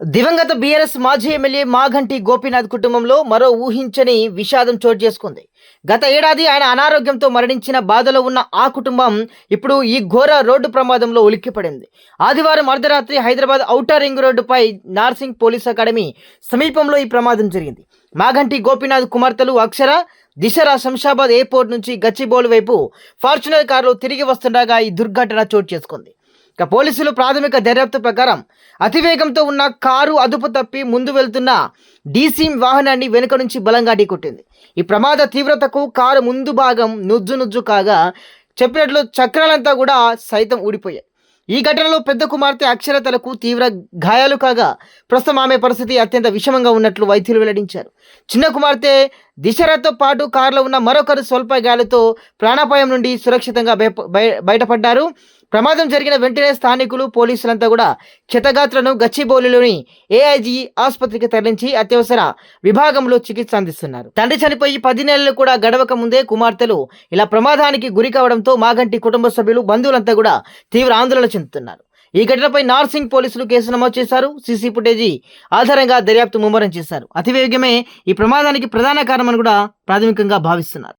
దివంగత బీఆర్ఎస్ మాజీ ఎమ్మెల్యే మాగంటి గోపీనాథ్ కుటుంబంలో మరో ఊహించని విషాదం చోటు చేసుకుంది. గత ఏడాది ఆయన అనారోగ్యంతో మరణించిన బాధలో ఉన్న ఆ కుటుంబం ఇప్పుడు ఈ ఘోర రోడ్డు ప్రమాదంలో ఉలిక్కిపడింది. ఆదివారం అర్ధరాత్రి హైదరాబాద్ ఔటర్ రింగ్ రోడ్డుపై నార్సింగ్ పోలీస్ అకాడమీ సమీపంలో ఈ ప్రమాదం జరిగింది. మాగంటి గోపీనాథ్ కుమార్తెలు అక్షర, దిశరా శంషాబాద్ ఎయిర్పోర్ట్ నుంచి గచ్చిబౌలి వైపు ఫార్చునర్ కారులో తిరిగి వస్తుండగా ఈ దుర్ఘటన చోటు చేసుకుంది. ఇక పోలీసులు ప్రాథమిక దర్యాప్తు ప్రకారం అతివేగంతో ఉన్న కారు అదుపు తప్పి ముందు వెళ్తున్న డీసీ వాహనాన్ని వెనుక నుంచి బలంగా ఢీకొట్టింది. ఈ ప్రమాద తీవ్రతకు కారు ముందు భాగం నుజ్జు కాగా చెప్పినట్లు చక్రాలంతా కూడా సైతం ఊడిపోయాయి. ఈ ఘటనలో పెద్ద కుమార్తె అక్షర తలకు తీవ్ర గాయాలు కాగా ప్రస్తుతం ఆమె పరిస్థితి అత్యంత విషమంగా ఉన్నట్లు వైద్యులు వెల్లడించారు. చిన్న కుమార్తె దిశరతో పాటు కారులో ఉన్న మరొకరు స్వల్ప గాయాలతో ప్రాణాపాయం నుండి సురక్షితంగా బయటపడ్డారు. ప్రమాదం జరిగిన వెంటనే స్థానికులు, పోలీసులంతా కూడా క్షతగాత్రను గచ్చిబౌలిలోని ఏఐజీ ఆసుపత్రికి తరలించి అత్యవసర విభాగంలో చికిత్స అందిస్తున్నారు. తండ్రి చనిపోయి 10 నెలలు కూడా గడవక ముందే కుమార్తెలు ఇలా ప్రమాదానికి గురి కావడంతో మాగంటి కుటుంబ సభ్యులు, బంధువులంతా కూడా తీవ్ర ఆందోళన చెందుతున్నారు. ఈ ఘటనపై నార్సింగ్ పోలీసులు కేసు నమోదు చేశారు. సీసీ ఫుటేజీ ఆధారంగా దర్యాప్తు ముమ్మరం చేశారు. అతివేగమే ఈ ప్రమాదానికి ప్రధాన కారణమని కూడా ప్రాథమికంగా భావిస్తున్నారు.